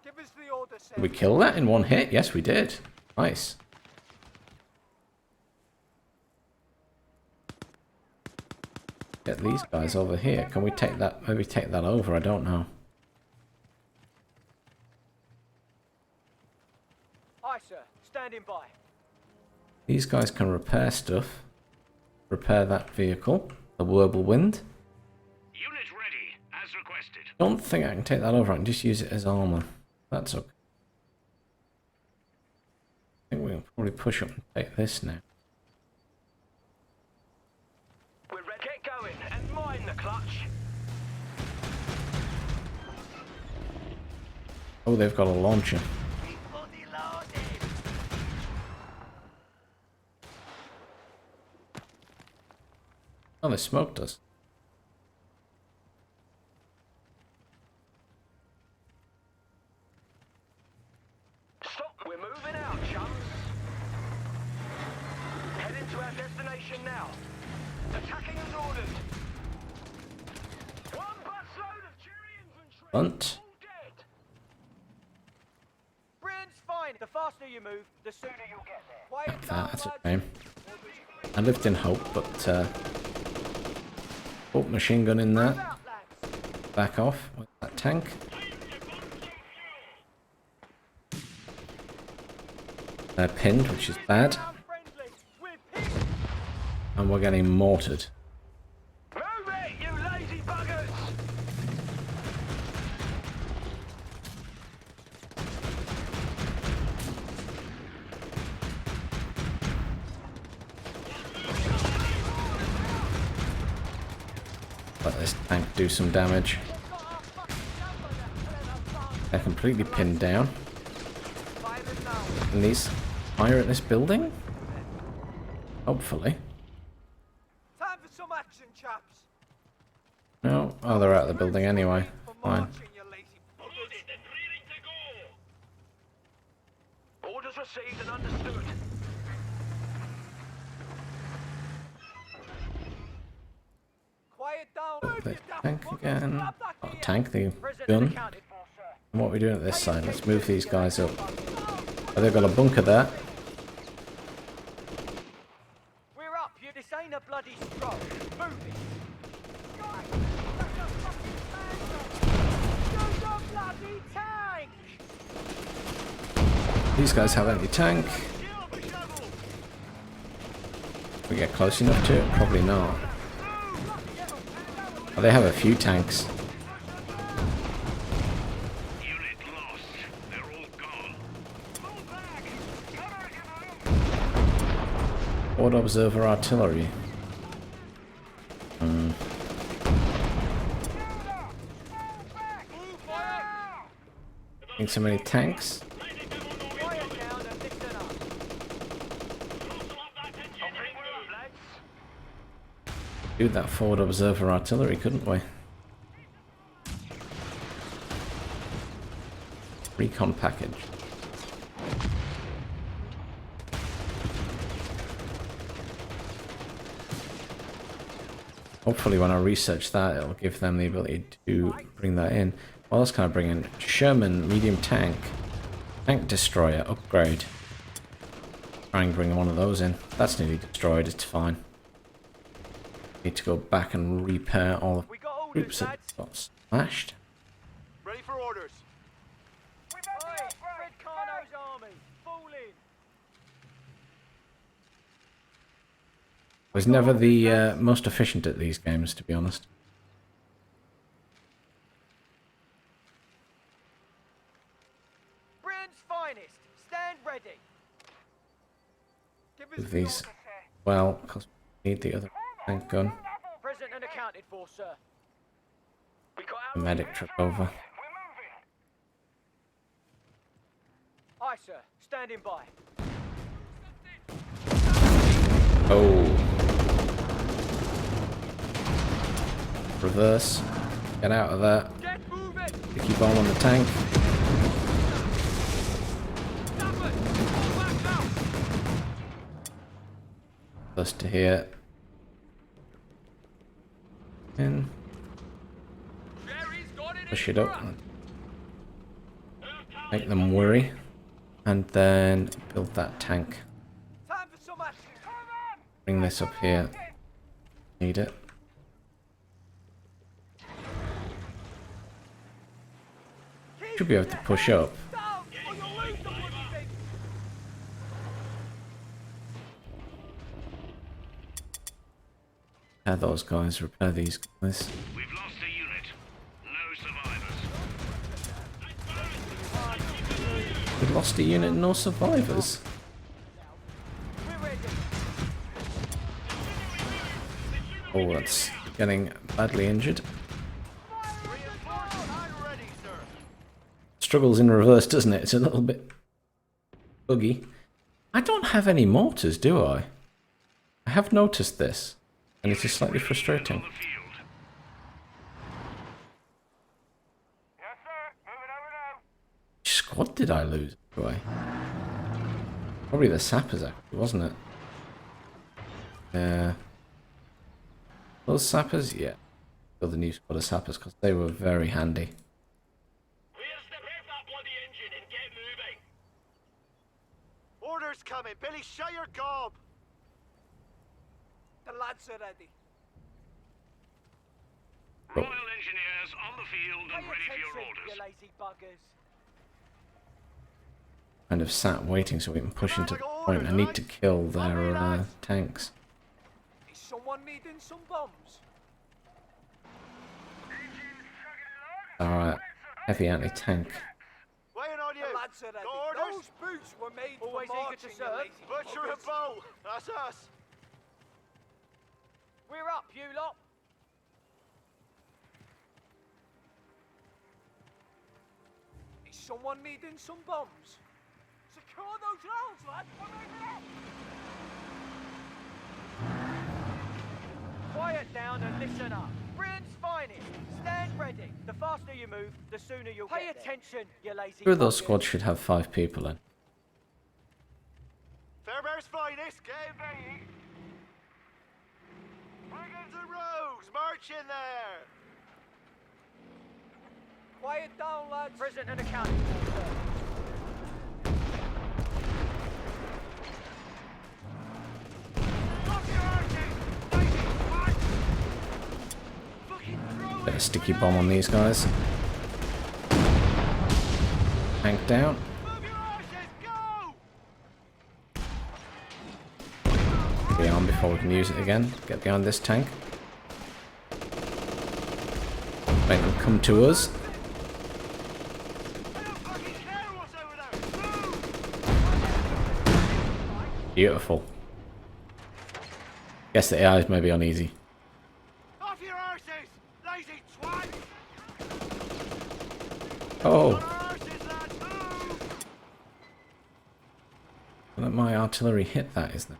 Give us the order, sir. Did we kill that in one hit? Yes, we did. Nice. Get these guys over here. Can we take that? Maybe take that over. I don't know. Aye, sir. Standing by. These guys can repair stuff. Repair that vehicle. The whirlwind. Unit ready, as requested. Don't think I can take that over. I can just use it as armor. That's okay. I think we can probably push up and take this now. We're ready. Get going and mind the clutch. Oh, they've got a launcher. Bloody loaded. Oh, they smoked us. We're moving out, chums. Heading to our destination now. Attacking as ordered. One busload of Cherry infantry. Bunt. All dead. Britain's fine. The faster you move, the sooner you'll get there. Quiet That's a lads. shame. I lived in hope, but oh, machine gun in there. Move out, lads. Back off. What's that tank? They're pinned, which is bad. Friendly. We're pinned. And we're getting mortared. Move it, you lazy buggers! Let this tank do some damage. They're completely pinned down. Can these fire at this building? Hopefully. Time for some action, chaps. No. Oh, they're out of the building anyway. For Fine. marching, you lazy buggers. Orders received and understood. Quiet down. Move, The you daft tank buggers. again. Grab that Oh, gear. tank the Prison gun. accounted for, sir. And what are we doing at this side? Let's move these guys up. Oh, they've got a bunker there. We're up. You this ain't a bloody stroll. Move it. Guys, that's a fucking tank. Use your bloody tank. These guys have anti-tank. We get close enough to it? Probably not. Oh, they have a few tanks. Unit lost. They're all gone. Move back! Cover if you move! Order observer artillery. Need so many tanks. Quiet down and listen up. Do that forward observer artillery, couldn't we? Recon package. Hopefully when I research that, it'll give them the ability to bring that in. What else can I bring in? Sherman medium tank. Tank destroyer upgrade. Try and bring one of those in. That's nearly destroyed, it's fine. Need to go back and repair all the We got orders, troops that lads. got smashed. Ready for orders. Oi, Fred Carno's army. Fall in. Was never the most efficient at these games, to be honest. Britain's finest. Stand ready. Give us With the these, order, sir. well, because we need the other tank gun. Present and accounted for, sir. We got The out. medic trip over. We're moving. Aye, sir. Standing by. Oh. Reverse. Get out of there. Get moving. Sticky bomb on the tank. Stop it. Fall back now. Plus to here. In. Jerry's got it. Push it up. Make them worry. And then build that tank. Time for some action. Come on. Bring this up here. Need it. Should be able to push up. Down, or you'll lose the bloody thing. Repair those guys, repair these guys. We've lost a unit. No survivors. We lost a unit, no survivors. We're ready. Oh, that's getting badly injured. Reinforced and ready, sir. Struggles in reverse, doesn't it? It's a little bit buggy. I don't have any mortars, do I? I have noticed this, and it is slightly frustrating. On the field. Yes, sir. Moving over now. Which squad did I lose, by the way? Probably the sappers, actually, wasn't it? Yeah. Those sappers? Yeah. Build a new squad of sappers because they were very handy. Where's the rev that bloody engine and get moving? Orders coming. Billy, shut your gob. The lads are ready. Royal Engineers on the field and ready for your orders. You lazy buggers. Kind of sat waiting so we can push into the point. I need to kill their tanks. Is someone needing some bombs? Alright, heavy anti-tank. Waiting on you. The lads are ready. Those boots were made always for marching, eager to serve. Butcher and bow. That's us. We're up, you lot. Is someone needing some bombs? Secure those rounds, lad. Come over. Quiet down and listen up. Britain's finest. Stand ready. The faster you move, the sooner you'll pay attention, you lazy. Sure, those squads should have 5 people in. Fairbear's finest. Get ready. Wagons and rows, march in there. Quiet down, lads. Present and accounting for, sir. Bit of sticky bomb on these guys. Tank down. Be on before we can use it again. Get behind this tank. Make them come to us. Beautiful. Guess the AIs may be uneasy. Off your arses, lazy twat! Oh! Let my artillery hit that, isn't it?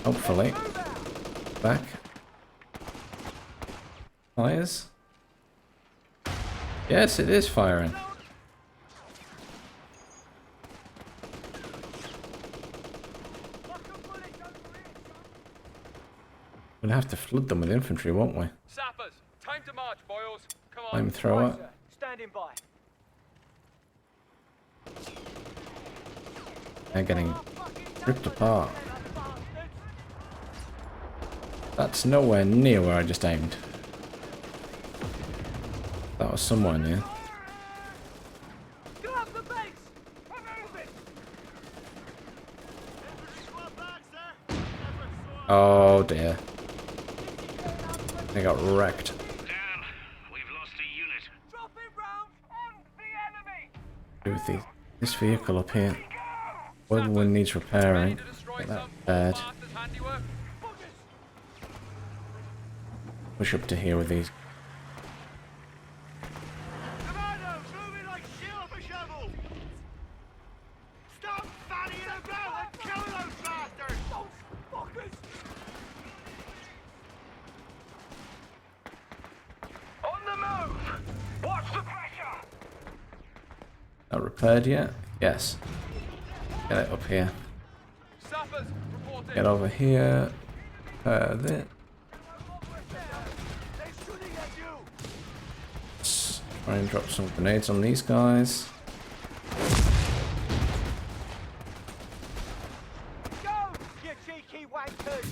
Hopefully. Back. Fires. Yes, it is firing. We'll have to flood them with infantry, won't we? Sappers, time to march, boys. Come on. Flamethrower. Right, standing by. They're getting ripped apart. That's nowhere near where I just aimed. That was somewhere near. Grab the base! Move it! Oh dear. They got wrecked. Dan, we've lost a unit. Dropping round on the enemy! With this vehicle up here. Whirlwind needs repairing. Get that bad. Push up to here with these. Commandos, moving like shit off a shovel! Stop fanning about and kill those bastards! Those fuckers! On the move! Watch the pressure! Not repaired yet? Yes. Get it up here. Sappers, reporting. Get over here. Repair this. They're shooting at you! Try and drop some grenades on these guys. Go, you cheeky wankers!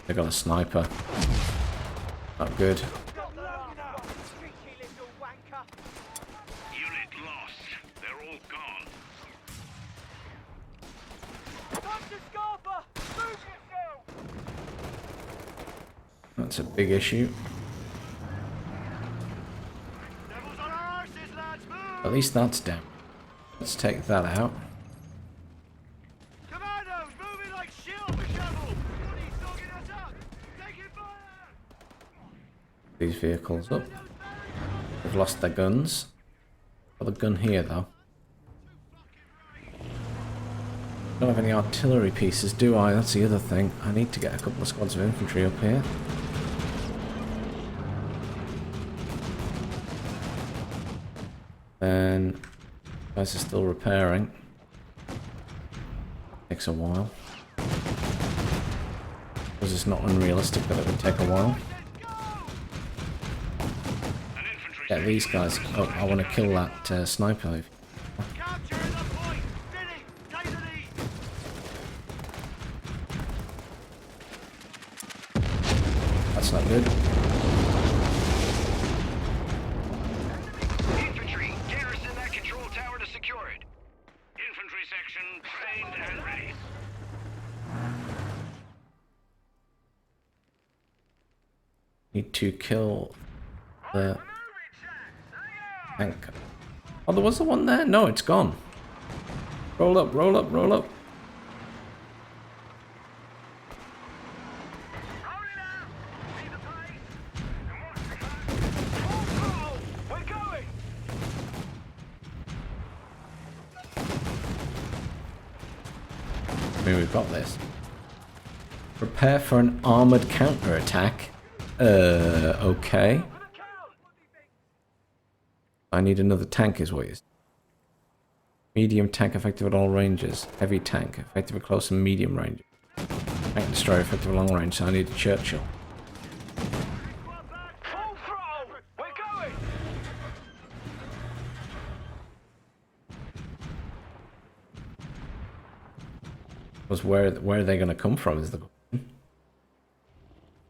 They got a sniper. Not good. Got long now! Cheeky little wanker! Unit lost. They're all gone. Come to Scarpa! Move yourself! That's a big issue. Devils on our arses, lads! Move! At least that's down. Let's take that out. Commandos, moving like shit off a shovel! Bloody dogging us up! Taking fire! These vehicles up. They've lost their guns. Got a gun here though. Don't have any artillery pieces, do I? That's the other thing. I need to get a couple of squads of infantry up here. And guys are still repairing. Takes a while. Because it's not unrealistic that it would take a while. Yeah, these guys. Oh, I want to kill that sniper. That's not good. Infantry, garrison that control tower to secure it. Infantry section trained and ready. Need to kill the tank. Oh, there was the one there? No, it's gone. Roll up, roll up, roll up. I mean, we've got this. Prepare for an armored counterattack. Okay. I need another tank is what you... Medium tank effective at all ranges. Heavy tank effective at close and medium range. Tank destroyer effective at long range, so I need a Churchill. Because where are they going to come from is the question.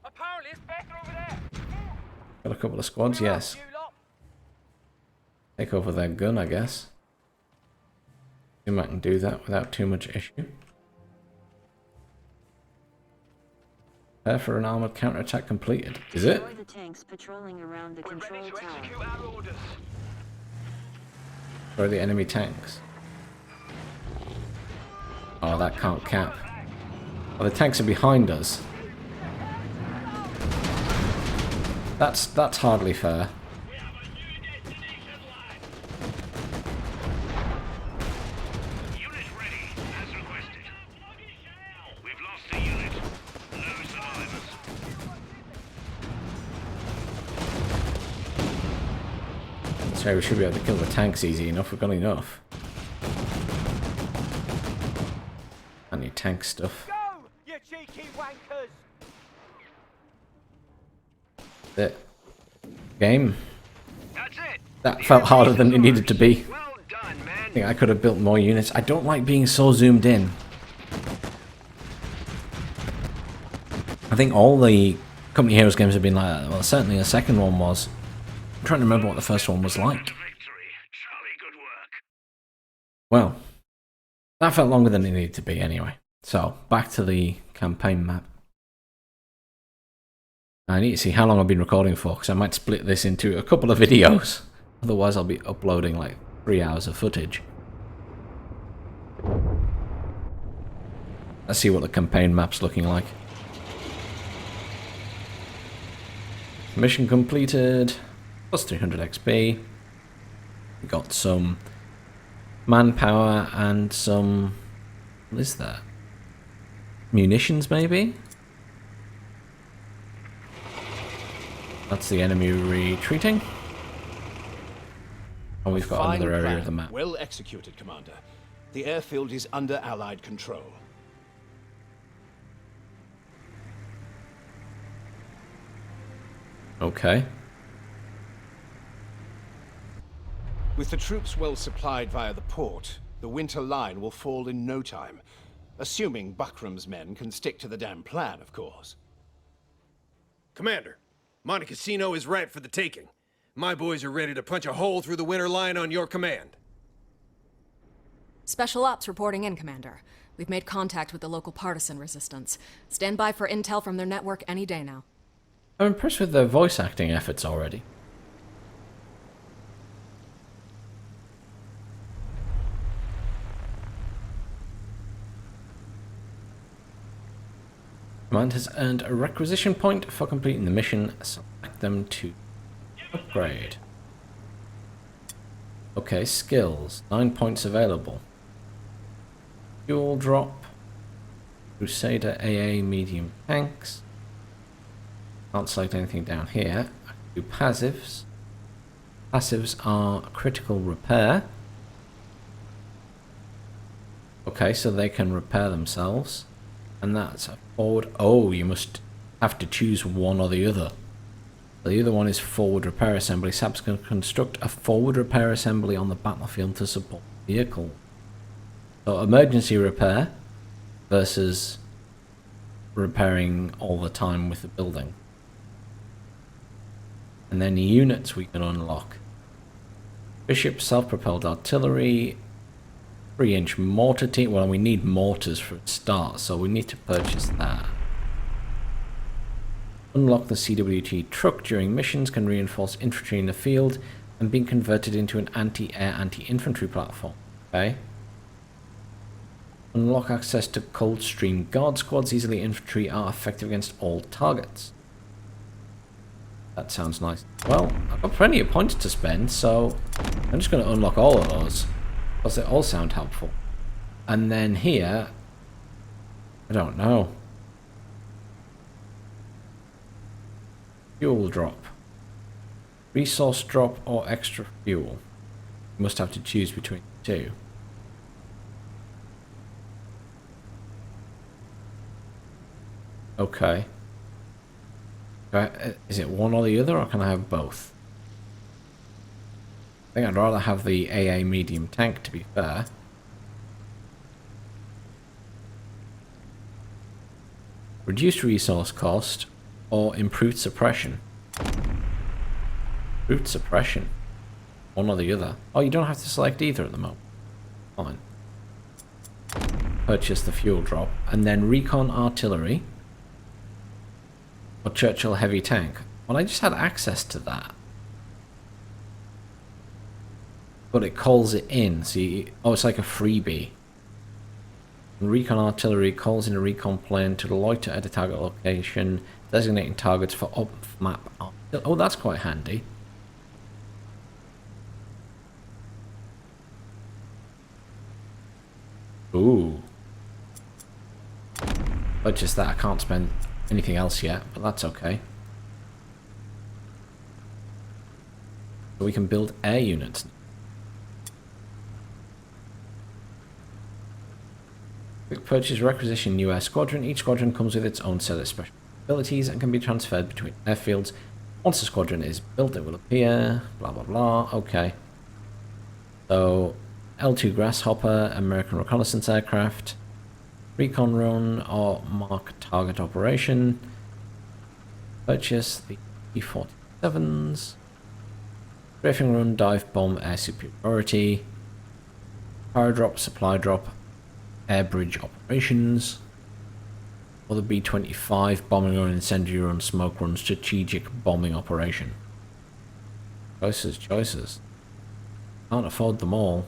Apparently it's better over there. Got a couple of squads, yes. Take over their gun, I guess. I can do that without too much issue. Prepare for an armored counterattack completed. Is it? The tanks patrolling around the control tower. Where are the enemy tanks? Oh, that can't cap. Oh, the tanks are behind us. That's hardly fair. Unit ready, as requested. We've lost a unit. No survivors. So we should be able to kill the tanks easy enough. We've got enough. I need tank stuff. Go, you cheeky wankers! That's it. Game. That's it. That felt harder than it needed to be. Well done, man. I think I could have built more units. I don't like being so zoomed in. I think all the Company Heroes games have been like that. Well, certainly the second one was. I'm trying to remember what the first one was like. Victory. Jolly good work. Well, that felt longer than it needed to be anyway. So, back to the campaign map. I need to see how long I've been recording for, because I might split this into a couple of videos. Otherwise, I'll be uploading like 3 hours of footage. Let's see what the campaign map's looking like. Mission completed. Plus 300 XP. We got some manpower and some... What is that? Munitions, maybe? That's the enemy retreating. And we've got Fine another area plan. of the map. Well executed, Commander. The airfield is under Allied control. Okay. With the troops well supplied via the port, the winter line will fall in no time. Assuming Buckram's men can stick to the damn plan, of course. Commander, Monte Cassino is ripe for the taking. My boys are ready to punch a hole through the winter line on your command. Special Ops reporting in, Commander. We've made contact with the local partisan resistance. Stand by for intel from their network any day now. I'm impressed with their voice acting efforts already. Command has earned a requisition point for completing the mission. Select them to upgrade. Okay, skills. 9 points available. Fuel drop. Crusader AA medium tanks. Can't select anything down here. I can do passives. Passives are critical repair. Okay, so they can repair themselves. And that's a forward. Oh, you must have to choose one or the other. The other one is forward repair assembly. Saps can construct a forward repair assembly on the battlefield to support the vehicle. So emergency repair versus repairing all the time with the building. And then units we can unlock. Bishop self-propelled artillery, 3-inch mortar team. Well, we need mortars for a start, so we need to purchase that. Unlock the CWT truck during missions, can reinforce infantry in the field, and being converted into an anti-air, anti-infantry platform. Okay. Unlock access to Coldstream Guard squads. Easily infantry are effective against all targets. That sounds nice. Well, I've got plenty of points to spend, so I'm just going to unlock all of those, because they all sound helpful. And then here, I don't know. Fuel drop. Resource drop or extra fuel. You must have to choose between the two. Okay. Is it one or the other, or can I have both? I think I'd rather have the AA medium tank, to be fair. Reduced resource cost or improved suppression. Improved suppression. One or the other. Oh, you don't have to select either at the moment. Fine. Purchase the fuel drop. And then recon artillery. Or Churchill heavy tank. Well, I just had access to that. But it calls it in. See, oh, it's like a freebie. Recon artillery calls in a recon plane to loiter at a target location, designating targets for off-map. Oh, that's quite handy. Ooh. Purchase that. I can't spend anything else yet, but that's okay. So we can build air units. Quick purchase requisition new air squadron. Each squadron comes with its own set of special abilities and can be transferred between airfields. Once the squadron is built, it will appear. Blah blah blah. Okay. So L2 Grasshopper, American reconnaissance aircraft, recon run or mark target operation. Purchase the E-47s. Strafing run, dive bomb, air superiority. Power drop, supply drop. Air bridge operations, or the B-25 bombing run, incendiary run, smoke run, strategic bombing operation. Choices, choices. Can't afford them all.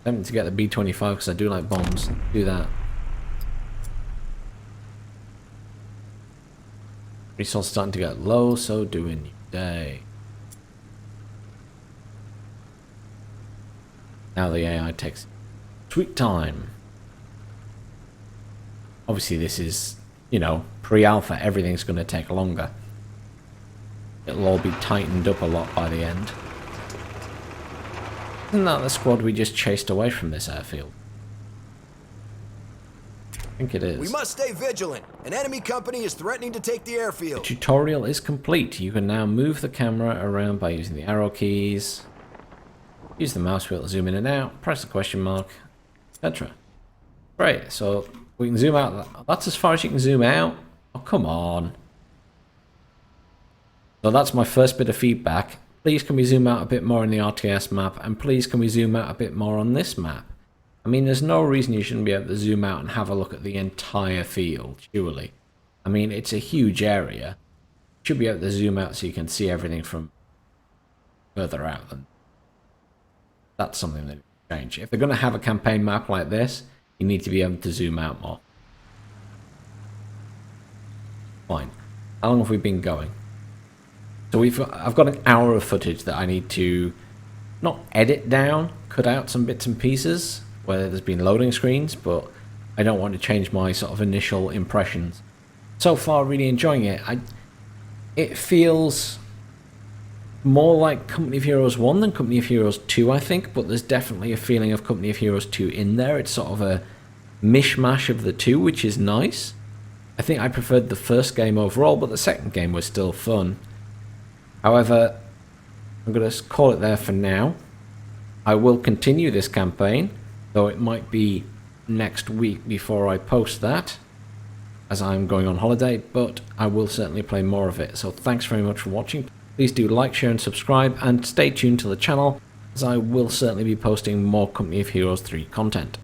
Tempting to get the B-25 because I do like bombs. Do that. Resource starting to get low, so do a new day. Now the AI takes sweet time. Obviously this is, you know, pre-alpha. Everything's going to take longer. It'll all be tightened up a lot by the end. Isn't that the squad we just chased away from this airfield? I think it is. We must stay vigilant. An enemy company is threatening to take the airfield. The tutorial is complete. You can now move the camera around by using the arrow keys. Use the mouse wheel to zoom in and out, press the question mark, etc. Great, so we can zoom out. That's as far as you can zoom out. Oh, come on. So that's my first bit of feedback. Please can we zoom out a bit more in the RTS map, and please can we zoom out a bit more on this map? I mean, there's no reason you shouldn't be able to zoom out and have a look at the entire field, surely. I mean, it's a huge area. You should be able to zoom out so you can see everything from further out than. That's something that they change. If they're going to have a campaign map like this, you need to be able to zoom out more. Fine. How long have we been going? So I've got an hour of footage that I need to not edit down, cut out some bits and pieces where there's been loading screens, but I don't want to change my sort of initial impressions. So far, really enjoying it. it feels more like Company of Heroes 1 than Company of Heroes 2, I think, but there's definitely a feeling of Company of Heroes 2 in there. It's sort of a mishmash of the two, which is nice. I think I preferred the first game overall, but the second game was still fun. However, I'm going to call it there for now. I will continue this campaign, though it might be next week before I post that, as I'm going on holiday, but I will certainly play more of it. So thanks very much for watching. Please do like, share and subscribe, and stay tuned to the channel, as I will certainly be posting more Company of Heroes 3 content.